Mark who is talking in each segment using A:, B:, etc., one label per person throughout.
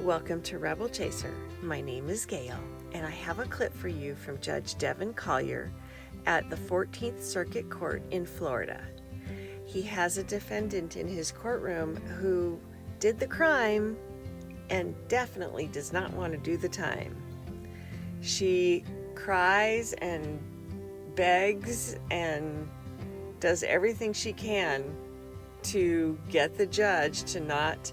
A: Welcome to Rebel Chaser. My name is Gail, and I have a clip for you from Judge Devin Collier at the 14th Circuit Court in Florida. He has a defendant in his courtroom who did the crime and definitely does not want to do the time. She cries and begs and does everything she can to get the judge to not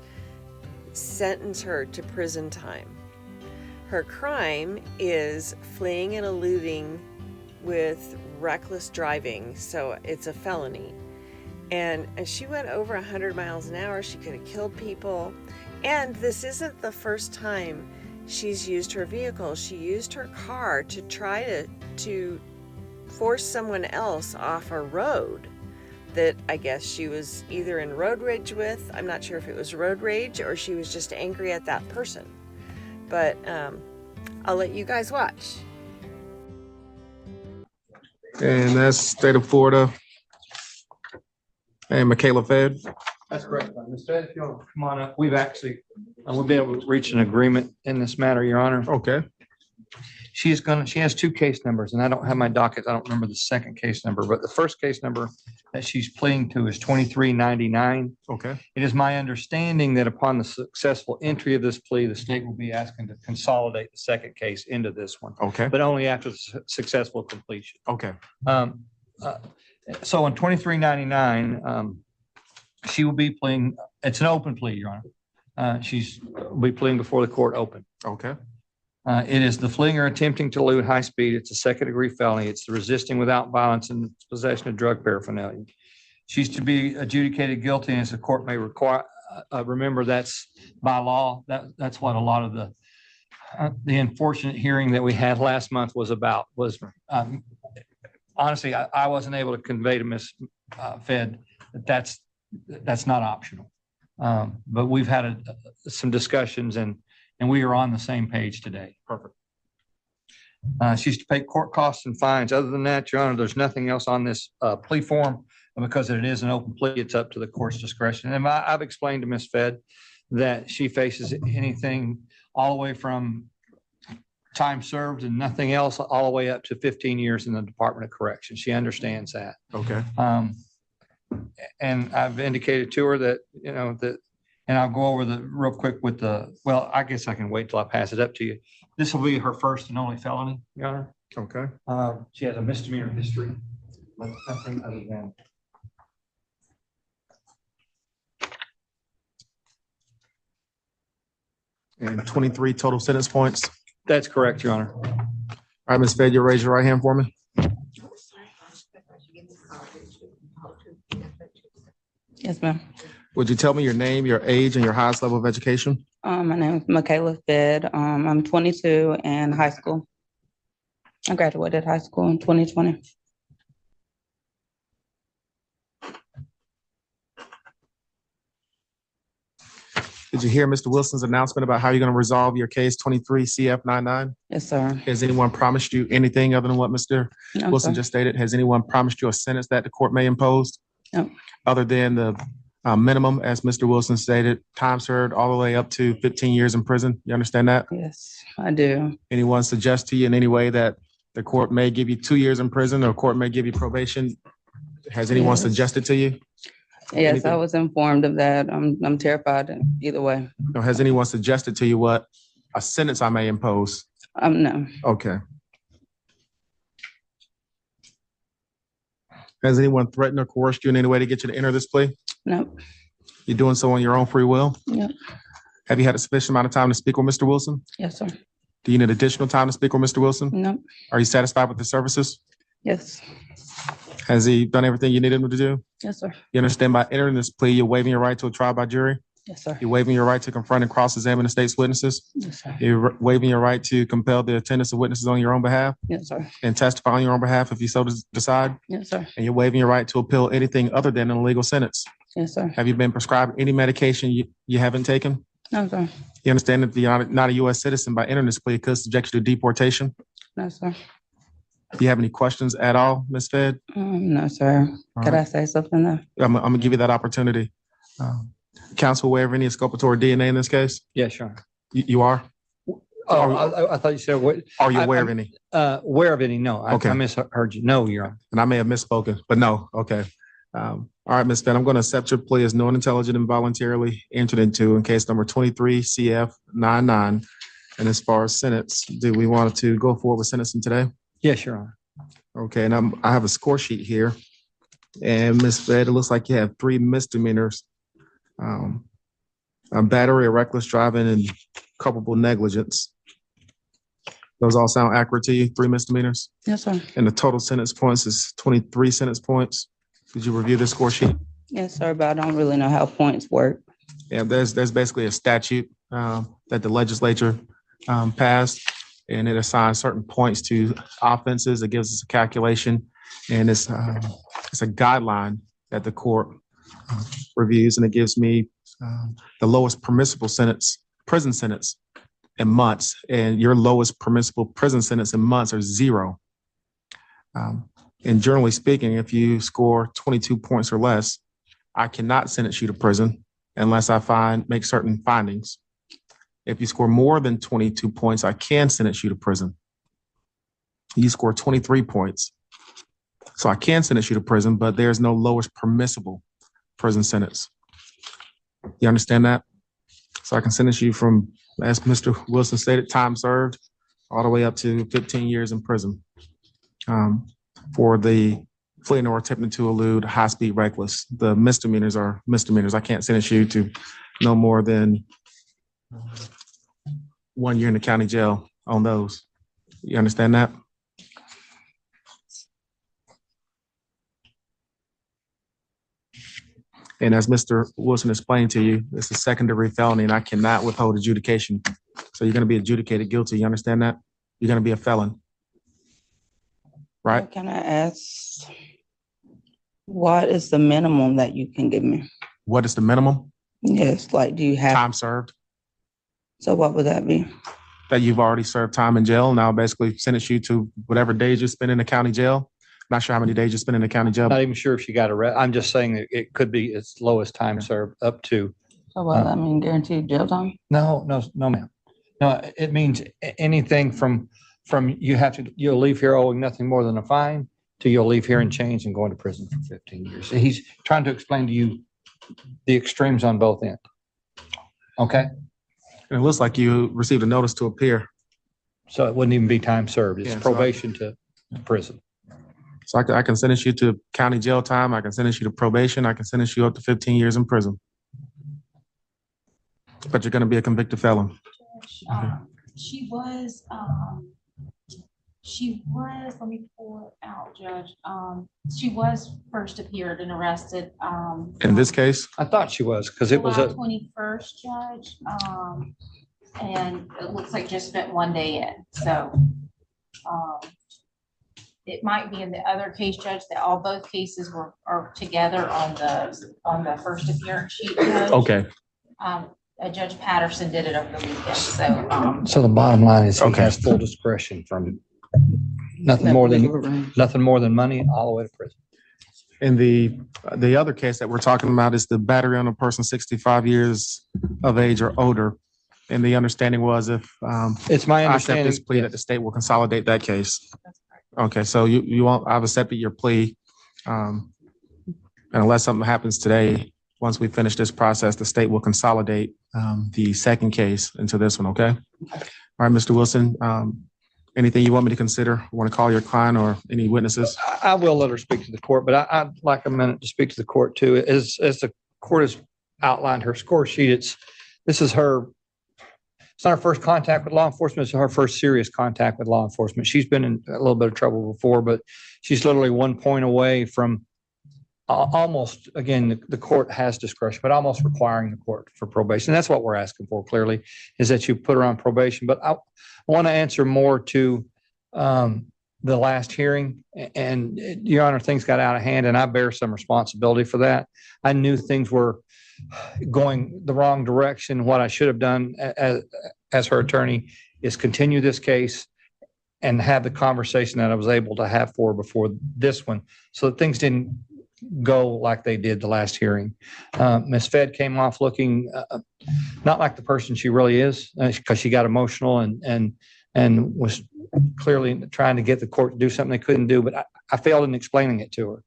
A: sentence her to prison time. Her crime is fleeing and eluding with reckless driving, so it's a felony. And she went over 100 miles an hour. She could have killed people. And this isn't the first time she's used her vehicle. She used her car to try to force someone else off a road that I guess she was either in road rage with. I'm not sure if it was road rage or she was just angry at that person. But I'll let you guys watch.
B: And that's state of Florida. And Michaela Fed.
C: That's correct. Ms. Fed, if you'll come on up. We've actually, we'll be able to reach an agreement in this matter, Your Honor.
B: Okay.
C: She has two case numbers, and I don't have my docket. I don't remember the second case number, but the first case number that she's pleading to is 2399.
B: Okay.
C: It is my understanding that upon the successful entry of this plea, the state will be asking to consolidate the second case into this one.
B: Okay.
C: But only after the successful completion.
B: Okay.
C: So on 2399, she will be pleading. It's an open plea, Your Honor. Will be pleading before the court open.
B: Okay.
C: It is the fleeing or attempting to elude high speed. It's a second-degree felony. It's the resisting without violence and possession of drug paraphernalia. She's to be adjudicated guilty, and as the court may require. Remember, that's by law. That's what a lot of the unfortunate hearing that we had last month was about. Honestly, I wasn't able to convey to Ms. Fed that that's not optional. But we've had some discussions and we are on the same page today.
B: Perfect.
C: She's to pay court costs and fines. Other than that, Your Honor, there's nothing else on this plea form. And because it is an open plea, it's up to the court's discretion. And I've explained to Ms. Fed that she faces anything all the way from time served and nothing else, all the way up to 15 years in the Department of Corrections. She understands that.
B: Okay.
C: And I've indicated to her that, and I'll go over the real quick with well, I guess I can wait till I pass it up to you. This will be her first and only felony, Your Honor.
B: Okay.
C: She has a misdemeanor history, but nothing other than.
B: And 23 total sentence points.
C: That's correct, Your Honor.
B: All right, Ms. Fed, you raise your right hand for me.
D: Yes, ma'am.
B: Would you tell me your name, your age, and your highest level of education?
D: My name is Michaela Fed. I'm 22 and high school. I graduated high school in 2020.
B: Did you hear Mr. Wilson's announcement about how you're going to resolve your case 23 CF99?
D: Yes, sir.
B: Has anyone promised you anything other than what Mr.
D: No,
B: Wilson
D: sir.
B: just stated? Has anyone promised you a sentence that the court may impose?
D: No.
B: Other than the minimum, as Mr. Wilson stated, time served all the way up to 15 years in prison? You understand that?
D: Yes, I do.
B: Anyone suggest to you in any way that the court may give you 2 years in prison or court may give you probation? Has anyone
D: Yes.
B: suggested to you?
D: Yes,
B: Anything?
D: I was informed of that. I'm terrified either way.
B: Or has anyone suggested to you what a sentence I may impose?
D: No.
B: Okay. Has anyone threatened or coerced you in any way to get you to enter this plea?
D: No.
B: You're doing so on your own free will?
D: Yep.
B: Have you had a sufficient amount of time to speak with Mr. Wilson?
D: Yes, sir.
B: Do you need additional time to speak with Mr. Wilson?
D: No.
B: Are you satisfied with the services?
D: Yes.
B: Has he done everything you needed him to do?
D: Yes, sir.
B: You understand by entering this plea, you're waiving your right to a trial by jury?
D: Yes, sir.
B: You're waiving your right to confront and cross-examine the state's witnesses?
D: Yes, sir.
B: You're waiving your right to compel the attendance of witnesses on your own behalf
D: Yes, sir.
B: and testify on your own behalf if you so decide?
D: Yes, sir.
B: And you're waiving your right to appeal anything other than an illegal sentence?
D: Yes, sir.
B: Have you been prescribed any medication you haven't taken?
D: No, sir.
B: You understand that you're not a U.S. citizen by entering this plea, it could subject you to deportation?
D: No, sir.
B: Do you have any questions at all, Ms. Fed?
D: No, sir.
B: All
D: Could
B: right.
D: I say something though?
B: I'm gonna give you that opportunity. Counsel, aware of any exculpatory DNA in this case?
C: Yes, Your Honor.
B: You are?
C: Oh, I thought you said what?
B: Are you aware of any?
C: Aware of any? No,
B: Okay.
C: I misheard you. No, Your Honor.
B: And I may have misspoken, but no. Okay. All right, Ms. Fenn, I'm going to accept your plea as known, intelligent, and voluntarily entered into in case number 23 CF 99. And as far as sentence, do we want to go forward with sentencing today?
C: Yes, Your Honor.
B: Okay, and I have a score sheet here. And Ms. Fed, it looks like you have 3 misdemeanors. Battery or reckless driving and culpable negligence. Those all sound accurate to you? 3 misdemeanors?
D: Yes, sir.
B: And the total sentence points is 23 sentence points. Did you review this score sheet?
D: Yes, sir, but I don't really know how points work.
B: Yeah, there's basically a statute that the legislature passed, and it assigns certain points to offenses. It gives us a calculation, and it's a guideline that the court reviews, and it gives me the lowest permissible prison sentence in months, and your lowest permissible prison sentence in months are 0. And generally speaking, if you score 22 points or less, I cannot sentence you to prison unless I make certain findings. If you score more than 22 points, I can sentence you to prison. You score 23 points. So I can sentence you to prison, but there's no lowest permissible prison sentence. You understand that? So I can sentence you from, as Mr. Wilson stated, time served, all the way up to 15 years in prison for the fleeing or attempting to elude high-speed reckless. The misdemeanors are misdemeanors. I can't sentence you to no more than 1 year in the county jail on those. You understand that? And as Mr. Wilson explained to you, it's a secondary felony and I cannot withhold adjudication. So you're going to be adjudicated guilty. You understand that? You're going to be a felon. Right?
D: Can I ask, what is the minimum that you can give me?
B: What is the minimum?
D: Yes, like, do you have,
B: Time served.
D: so what would that be?
B: That you've already served time in jail. Now basically sentence you to whatever days you spend in the county jail. Not sure how many days you spend in the county jail.
C: Not even sure if she got arrested. I'm just saying that it could be as low as time served up to.
D: So what, I mean, guaranteed jail time?
C: No, ma'am. No, it means anything from you'll leave here owing nothing more than a fine to you'll leave here in chains and go into prison for 15 years. He's trying to explain to you the extremes on both ends. Okay?
B: And it looks like you received a notice to appear.
C: So it wouldn't even be time served. It's
B: Yeah, so
C: probation to prison.
B: So I can sentence you to county jail time. I can sentence you to probation. I can sentence you up to 15 years in prison. But you're going to be a convicted felon.
E: Let me pull it out, Judge. She was first appeared and arrested.
B: In this case?
C: I thought she was, because it was
E: July
C: a,
E: 21st, Judge. And it looks like just spent 1 day in, so. It might be in the other case, Judge, that both cases are together on the first appearance sheet, Judge.
B: Okay.
E: Judge Patterson did it over the weekend, so.
C: so the bottom line is he
B: Okay.
C: has full discretion from nothing more than money all the way to prison.
B: And the other case that we're talking about is the battery on a person 65 years of age or older. And the understanding was if
C: It's my
B: I accept
C: understanding.
B: this plea that the state will consolidate that case. Okay, so I've accepted your plea. And unless something happens today, once we finish this process, the state will consolidate the second case into this one, okay? All right, Mr. Wilson, anything you want me to consider? Want to call your client or any witnesses?
C: I will let her speak to the court, but I'd like a minute to speak to the court too. As the court has outlined her score sheet, it's not her first contact with law enforcement. It's her first serious contact with law enforcement. She's been in a little bit of trouble before, but she's literally 1 point away from almost, again, the court has discretion, but almost requiring the court for probation. That's what we're asking for clearly, is that you put her on probation. But I want to answer more to the last hearing. And Your Honor, things got out of hand and I bear some responsibility for that. I knew things were going the wrong direction. What I should have done as her attorney is continue this case and have the conversation that I was able to have before this one, so that things didn't go like they did the last hearing. Ms. Fed came off looking not like the person she really is, because she got emotional and was clearly trying to get the court to do something they couldn't do, but I failed in explaining it to her.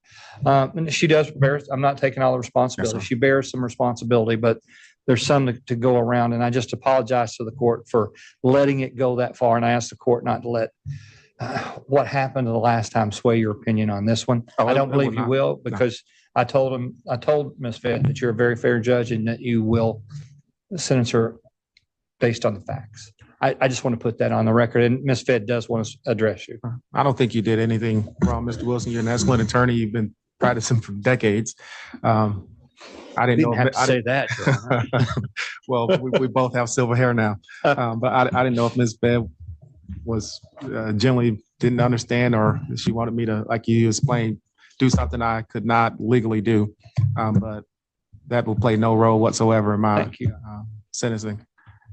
C: And she does bear, I'm not taking all the responsibility.
B: Yes, sir.
C: She bears some responsibility, but there's some to go around. And I just apologize to the court for letting it go that far. And I asked the court not to let what happened the last time sway your opinion on this one.
B: Oh,
C: I don't
B: it will
C: believe you
B: not.
C: will, because I told Ms. Fed that you're a very fair judge and that you will sentence her based on the facts. I just want to put that on the record, and Ms. Fed does want to address you.
B: I don't think you did anything wrong, Mr. Wilson. You're an excellent attorney. You've been practicing for decades. I didn't know.
C: Didn't have to say that, Your Honor.
B: Well, we both have silver hair now, but I didn't know if Ms. Bebb was generally didn't understand, or if she wanted me to, like you explained, do something I could not legally do. But that will play no role whatsoever in my
C: Thank you.
B: sentencing.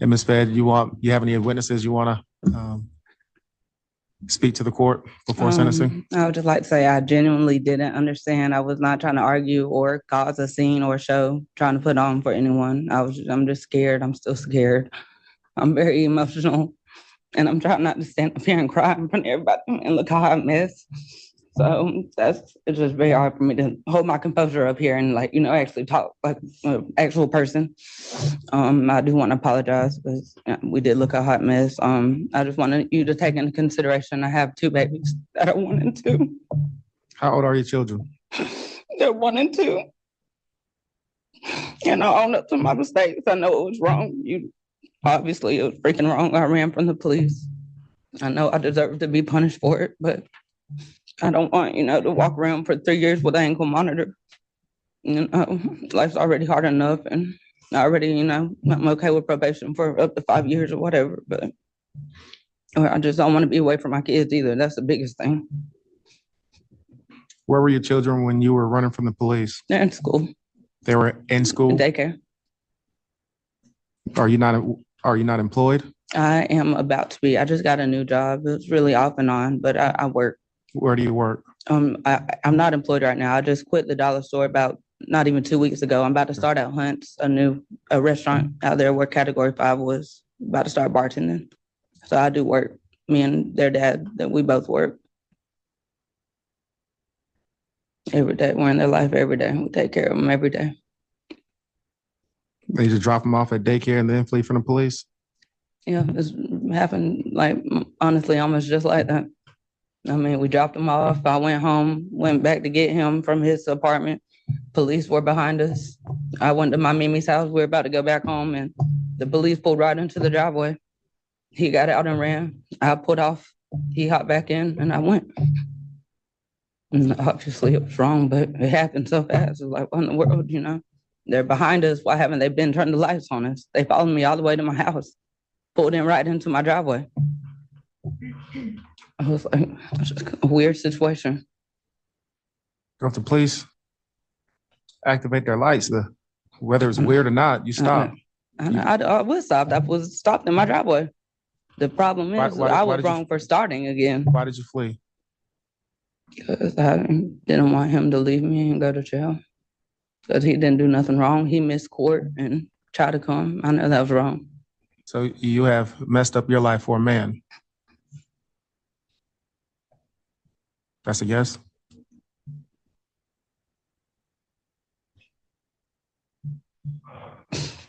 B: And Ms. Fed, you have any witnesses you want to speak to the court before sentencing?
D: I would just like to say I genuinely didn't understand. I was not trying to argue or cause a scene or show, trying to put on for anyone. I'm just scared. I'm still scared. I'm very emotional, and I'm trying not to stand up here and cry in front of everybody and look how I mess. So it's just very hard for me to hold my composure up here and actually talk like an actual person. I do want to apologize because we did look a hot mess. I just wanted you to take into consideration I have two babies that are 1 and 2.
B: How old are your children?
D: They're 1 and 2. And I own up to my mistakes. I know it was wrong. Obviously it was freaking wrong. I ran from the police. I know I deserve to be punished for it, but I don't want, to walk around for 3 years with an ankle monitor. Life's already hard enough, and I already, I'm okay with probation for up to 5 years or whatever, but I just don't want to be away from my kids either. That's the biggest thing.
B: Where were your children when you were running from the police?
D: They're in school,
B: They were in school.
D: in daycare.
B: Are you not employed?
D: I am about to be. I just got a new job. It's really off and on, but I work.
B: Where do you work?
D: I'm not employed right now. I just quit the dollar store about not even 2 weeks ago. I'm about to start at Hunt's, a restaurant out there where Category 5 was, about to start bartending. So I do work. Me and their dad, that we both work. Every day, we're in their life every day. We take care of them every day.
B: They just drop them off at daycare and then flee from the police?
D: Yeah, it's happened honestly, almost just like that. We dropped him off. I went home, went back to get him from his apartment. Police were behind us. I went to my Mimi's house. We were about to go back home, and the police pulled right into the driveway. He got out and ran. I pulled off. He hopped back in, and I went. And obviously, it was wrong, but it happened so fast. It was like, what in the world, They're behind us. Why haven't they been turning the lights on us? They followed me all the way to my house, pulled in right into my driveway. I was like, it's just a weird situation.
B: If the police activate their lights, whether it's weird or not, you stop.
D: I was stopped. I was stopped in my driveway. The problem is I was wrong for starting again.
B: Why did you flee?
D: Because I didn't want him to leave me and go to jail. Because he didn't do nothing wrong. He missed court and tried to come. I know that was wrong.
B: So you have messed up your life for a man. That's a yes?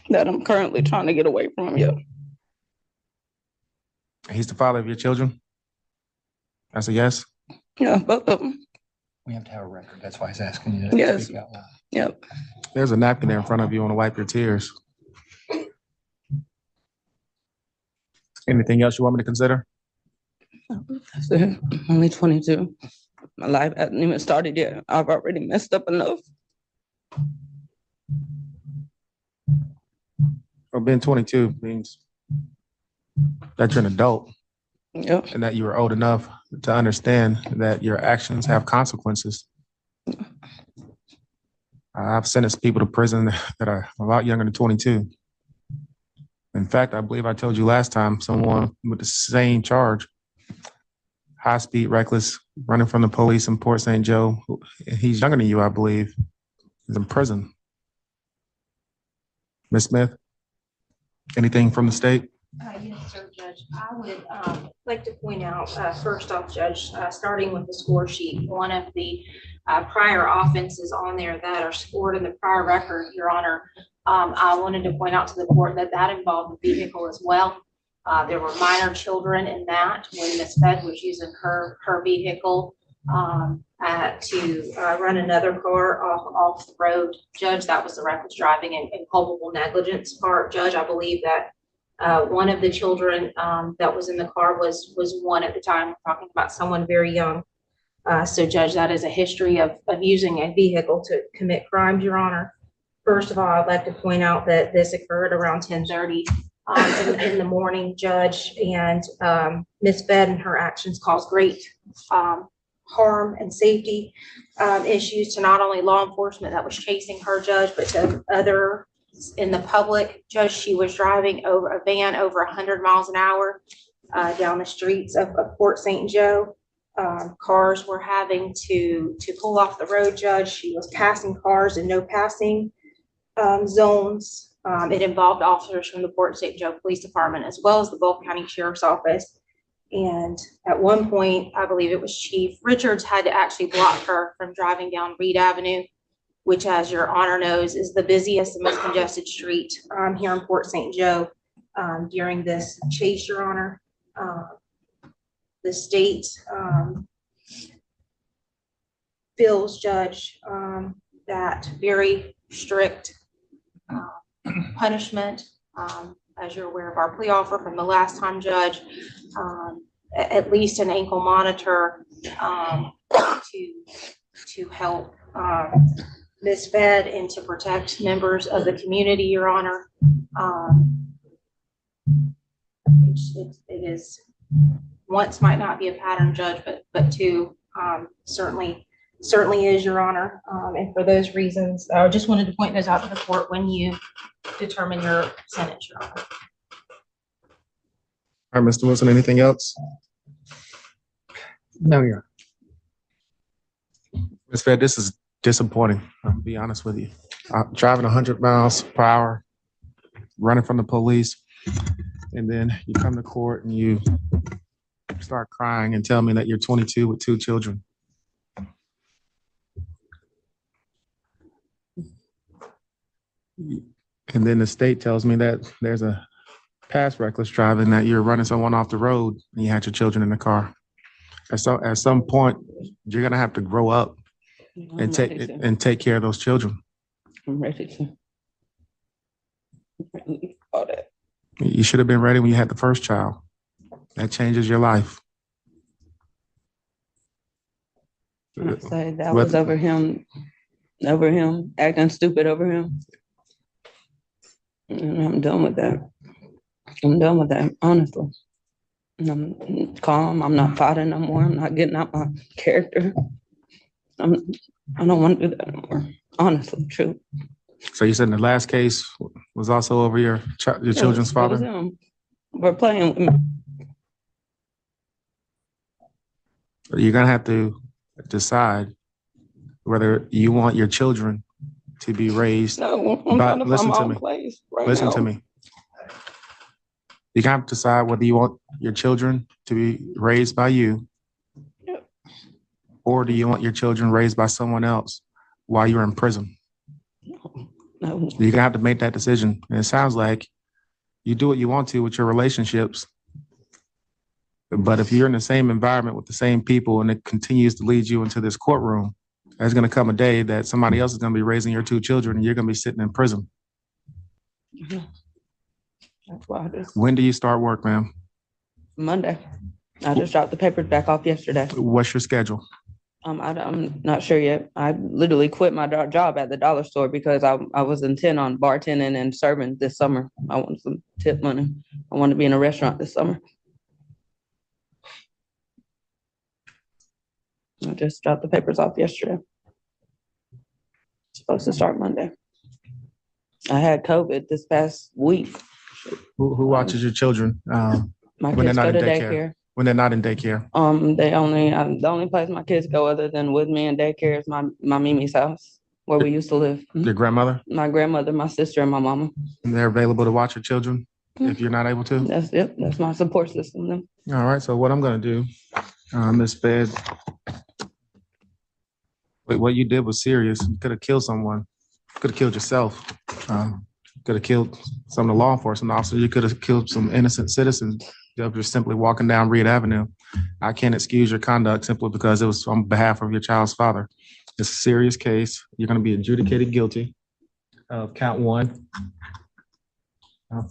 D: That I'm currently trying to get away from him, yeah.
B: He's the father of your children? That's a yes?
D: Yeah, both of them.
C: We have to have a record. That's why he's asking you to
D: Yes.
C: speak out loud.
D: Yep.
B: There's a napkin there in front of you. Want to wipe your tears. Anything else you want me to consider?
D: That's it. I'm only 22. My life hasn't even started yet. I've already messed up enough.
B: Well, being 22 means that you're an adult
D: Yep.
B: and that you are old enough to understand that your actions have consequences. I've sentenced people to prison that are a lot younger than 22. In fact, I believe I told you last time, someone with the same charge high-speed, reckless, running from the police in Port St. Joe. He's younger than you, I believe. He's in prison. Ms. Smith, anything from the state?
E: Yes, sir, Judge. I would like to point out, first off, Judge, starting with the score sheet, one of the prior offenses on there that are scored in the prior record, Your Honor, I wanted to point out to the court that that involved the vehicle as well. There were minor children in that when Ms. Fed was using her vehicle to run another car off the road. Judge, that was the reckless driving and culpable negligence part. Judge, I believe that one of the children that was in the car was one at the time. We're talking about someone very young. So Judge, that is a history of using a vehicle to commit crimes, Your Honor. First of all, I'd like to point out that this occurred around 10:30 in the morning, Judge, and Ms. Fed and her actions caused great harm and safety issues to not only law enforcement that was chasing her, Judge, but to other in the public. Judge, she was driving over a van over 100 miles an hour down the streets of Port St. Joe. Cars were having to pull off the road, Judge. She was passing cars in no passing zones. It involved officers from the Port St. Joe Police Department as well as the Gulf County Sheriff's Office. And at one point, I believe it was Chief Richards had to actually block her from driving down Reed Avenue, which, as Your Honor knows, is the busiest and most congested street here in Port St. Joe during this chase, Your Honor. The state feels, Judge, that very strict punishment, as you're aware of our plea offer from the last time, Judge, at least an ankle monitor to help Ms. Fed and to protect members of the community, Your Honor. It is, once might not be a pattern, Judge, but two certainly is, Your Honor. And for those reasons, I just wanted to point those out to the court when you determine your sentence, Your Honor.
B: All right, Mr. Wilson, anything else?
C: No, Your Honor.
B: Ms. Fed, this is disappointing. I'll be honest with you. Driving 100 miles per hour, running from the police, and then you come to court and you start crying and tell me that you're 22 with 2 children. And then the state tells me that there's a past reckless driving, that you're running someone off the road and you had your children in the car. At some point, you're gonna have to grow up and take care of those children.
D: I'm ready to. All that.
B: You should have been ready when you had the first child. That changes your life.
D: I say that was over him acting stupid over him. And I'm done with that. Honestly. And I'm calm. I'm not fighting no more. I'm not getting out my character. I don't want to do that anymore. Honestly, true.
B: So you said the last case was also over your children's father?
D: It was him. We're playing with me.
B: You're gonna have to decide whether you want your children to be raised.
D: No, I'm trying to
B: listen
D: find
B: to
D: my
B: me.
D: own place right
B: Listen
D: now.
B: to me. You have to decide whether you want your children to be raised by you,
D: Yep.
B: or do you want your children raised by someone else while you're in prison?
D: No.
B: You're gonna have to make that decision. And it sounds like you do what you want to with your relationships, but if you're in the same environment with the same people and it continues to lead you into this courtroom, there's gonna come a day that somebody else is gonna be raising your 2 children and you're gonna be sitting in prison.
D: Yeah. That's why I just,
B: When do you start work, ma'am?
D: Monday. I just dropped the papers back off yesterday.
B: What's your schedule?
D: I'm not sure yet. I literally quit my job at the dollar store because I was intent on bartending and serving this summer. I want some tip money. I want to be in a restaurant this summer. I just dropped the papers off yesterday. Supposed to start Monday. I had COVID this past week.
B: Who watches your children
D: My
B: when they're
D: kids
B: not
D: go
B: in
D: to
B: daycare?
D: daycare.
B: when they're not in daycare?
D: The only place my kids go other than with me in daycare is my Mimi's house where we used to live.
B: Your grandmother?
D: My grandmother, my sister, and my mama.
B: And they're available to watch your children if you're not able to?
D: That's my support system then.
B: All right, so what I'm gonna do, Ms. Fed, what you did was serious. You could have killed someone, could have killed yourself. Could have killed some of the law enforcement officers. You could have killed some innocent citizens that were simply walking down Reed Avenue. I can't excuse your conduct simply because it was on behalf of your child's father. It's a serious case. You're gonna be adjudicated guilty of count 1.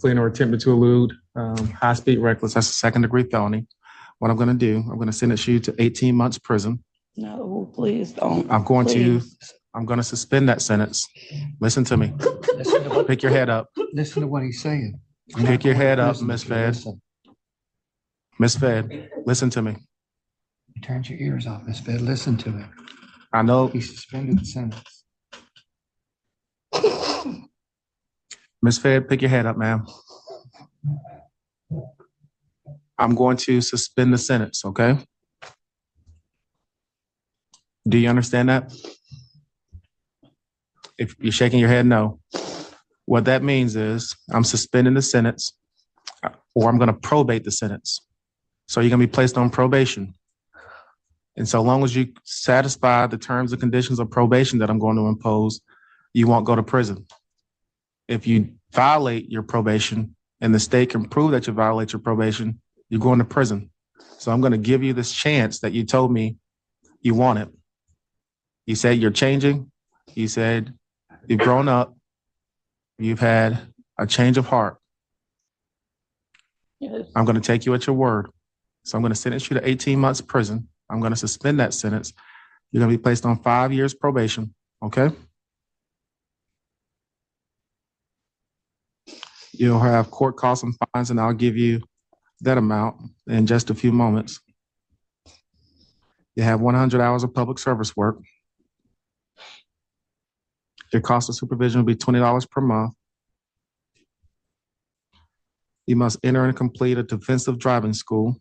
B: Fleeing or attempting to elude, high-speed reckless, that's a second-degree felony. What I'm gonna do, I'm gonna sentence you to 18 months prison.
D: No, please don't.
B: I'm
D: Please.
B: gonna suspend that sentence. Listen to me. Pick your head up.
C: Listen to what he's saying.
B: Pick your head up, Miss Fed. Miss Fed, listen to me.
C: You turned your ears off, Miss Fed. Listen to him.
B: I know,
C: He suspended the sentence.
B: Miss Fed, pick your head up, ma'am. I'm going to suspend the sentence, okay? Do you understand that? If you're shaking your head, no. What that means is I'm suspending the sentence or I'm gonna probate the sentence. So you're gonna be placed on probation. And so long as you satisfy the terms and conditions of probation that I'm going to impose, you won't go to prison. If you violate your probation and the state can prove that you violate your probation, you're going to prison. So I'm gonna give you this chance that you told me you wanted. You said you're changing. You said you've grown up. You've had a change of heart.
D: Yes.
B: I'm going to take you at your word. So I'm going to sentence you to 18 months prison. I'm going to suspend that sentence. You're going to be placed on 5 years probation. Okay? You'll have court costs and fines, and I'll give you that amount in just a few moments. You have 100 hours of public service work. Your cost of supervision will be $20 per month. You must enter and complete a defensive driving school.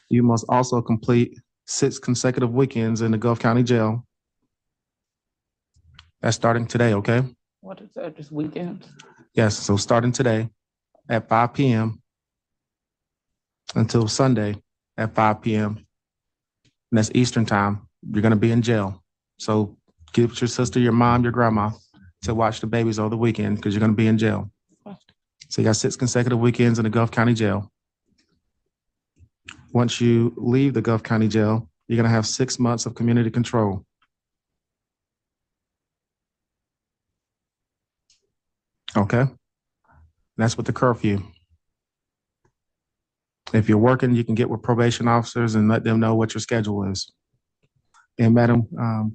B: You must also complete 6 consecutive weekends in the Gulf County Jail. That's starting today, okay?
D: What is that, just weekends?
B: Yes, so starting today at 5 p.m. until Sunday at 5 p.m. And that's Eastern time. You're gonna be in jail. So get your sister, your mom, your grandma to watch the babies over the weekend because you're gonna be in jail. So you got 6 consecutive weekends in the Gulf County Jail. Once you leave the Gulf County Jail, you're gonna have 6 months of community control. Okay? That's with the curfew. If you're working, you can get with probation officers and let them know what your schedule is. And Madam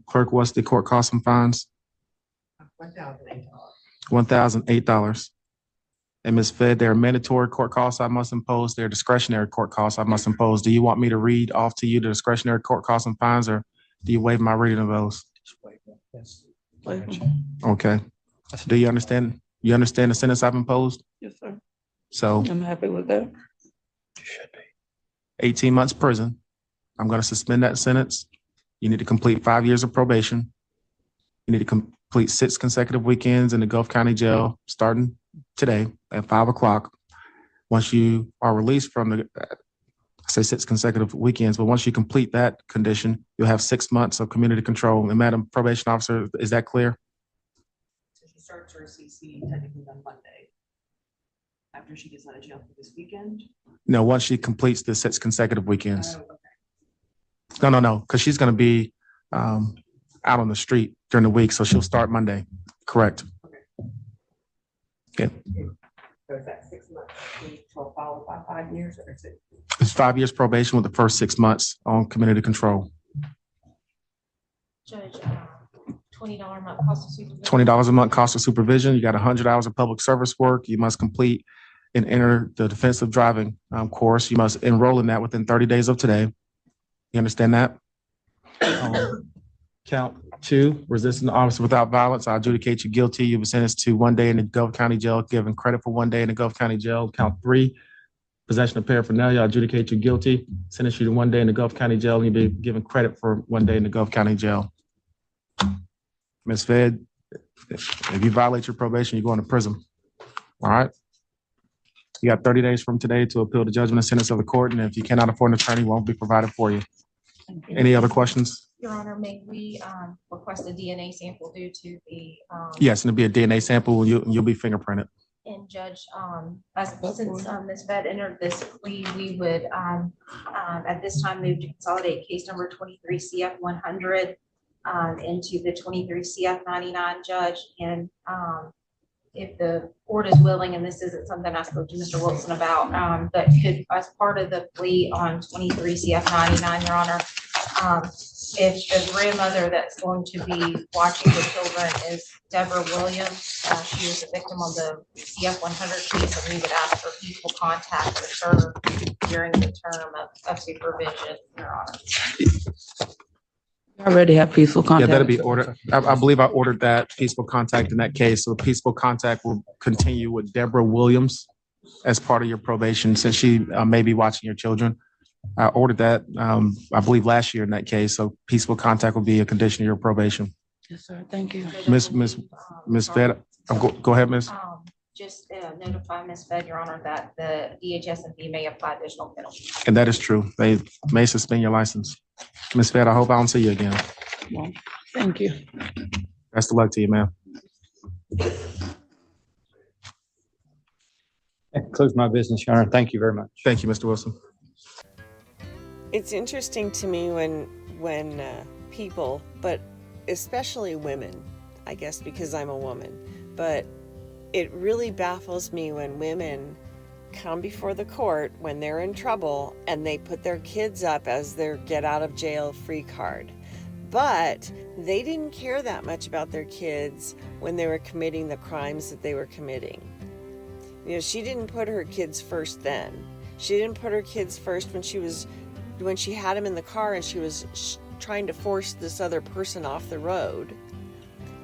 B: Clerk, what's the court costs and fines? $1,008. And Ms. Fed, there are mandatory court costs I must impose. There are discretionary court costs I must impose. Do you want me to read off to you the discretionary court costs and fines, or do you waive my reading of those? Okay. Do you understand? You understand the sentence I've imposed?
D: Yes, sir.
B: So
D: I'm happy with that.
B: 18 months prison. I'm going to suspend that sentence. You need to complete 5 years of probation. You need to complete 6 consecutive weekends in the Gulf County Jail starting today at 5 o'clock. Once you are released from the, I say 6 consecutive weekends, but once you complete that condition, you'll have 6 months of community control. And Madam Probation Officer, is that clear?
F: So she starts her CC technically on Monday, after she gets out of jail for this weekend.
B: No, once she completes the 6 consecutive weekends.
F: Oh, okay.
B: No, because she's going to be out on the street during the week, so she'll start Monday. Correct. Okay.
F: So is that 6 months until followed by 5 years, or is it?
B: It's 5 years probation with the first 6 months on community control.
E: Judge, $20 a month cost of supervision.
B: $20 a month cost of supervision. You got 100 hours of public service work. You must complete and enter the defensive driving course. You must enroll in that within 30 days of today. You understand that? Count 2, resisting the officer without violence, I adjudicate you guilty. You've been sentenced to 1 day in the Gulf County Jail, given credit for 1 day in the Gulf County Jail. Count 3, possession of paraphernalia, I adjudicate you guilty. Sentence you to 1 day in the Gulf County Jail, and you'll be given credit for 1 day in the Gulf County Jail. Ms. Fed, if you violate your probation, you're going to prison. All right? You got 30 days from today to appeal the judgment and sentence of the court, and if you cannot afford an attorney, won't be provided for you. Any other questions?
E: Your Honor, may we request a DNA sample due to the?
B: Yes, and it'll be a DNA sample, and you'll be fingerprinted.
E: And Judge, since Ms. Fed entered this plea, we would at this time move to consolidate case number 23 CF 100 into the 23 CF 99, Judge. And if the court is willing, and this isn't something I spoke to Mr. Wilson about, but could, as part of the plea on 23 CF 99, Your Honor, if the grandmother that's going to be watching the children is Deborah Williams, she was a victim of the CF 100 case, and we would ask for peaceful contact with her during the term of supervision, Your Honor.
D: I already have peaceful
B: Yeah,
D: contact.
B: that'll be ordered. I believe I ordered that peaceful contact in that case. So peaceful contact will continue with Deborah Williams as part of your probation, since she may be watching your children. I ordered that, I believe last year in that case. So peaceful contact will be a condition of your probation.
D: Yes, sir. Thank you.
B: Ms. Fed, go ahead, Ms.
E: Just notify Ms. Fed, Your Honor, that the DHS&B may apply additional penalties.
B: And that is true. They may suspend your license. Ms. Fed, I hope I don't see you again.
D: Well, thank you.
B: Best of luck to you, ma'am.
C: That concludes my business, Your Honor. Thank you very much.
B: Thank you, Mr. Wilson.
A: It's interesting to me when people, but especially women, I guess because I'm a woman, but it really baffles me when women come before the court when they're in trouble and they put their kids up as their get out of jail free card. But they didn't care that much about their kids when they were committing the crimes that they were committing. You know, she didn't put her kids first then. She didn't put her kids first when she had them in the car and she was trying to force this other person off the road.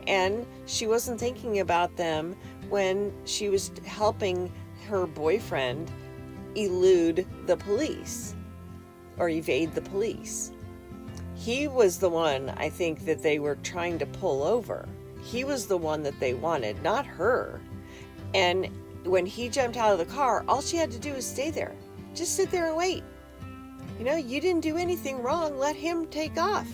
A: And she wasn't thinking about them when she was helping her boyfriend elude the police or evade the police. He was the one, I think, that they were trying to pull over. He was the one that they wanted, not her. And when he jumped out of the car, all she had to do was stay there. Just sit there and wait. You know, you didn't do anything wrong. Let him take off.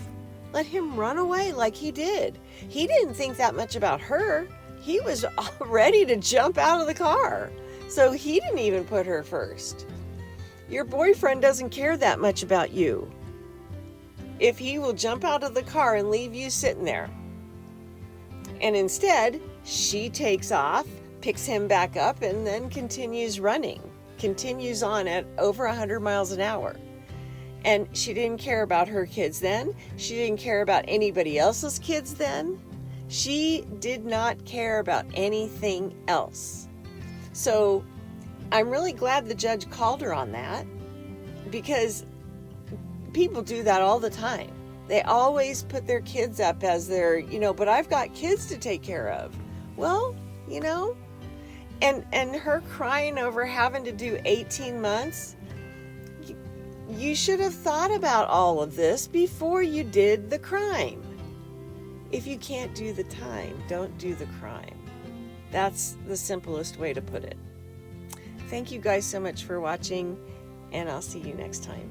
A: Let him run away like he did. He didn't think that much about her. He was all ready to jump out of the car. So he didn't even put her first. Your boyfriend doesn't care that much about you if he will jump out of the car and leave you sitting there. And instead, she takes off, picks him back up, and then continues running, continues on at over 100 miles an hour. And she didn't care about her kids then. She didn't care about anybody else's kids then. She did not care about anything else. So I'm really glad the judge called her on that, because people do that all the time. They always put their kids up as their, but I've got kids to take care of. Well, and her crying over having to do 18 months, you should have thought about all of this before you did the crime. If you can't do the time, don't do the crime. That's the simplest way to put it. Thank you guys so much for watching, and I'll see you next time.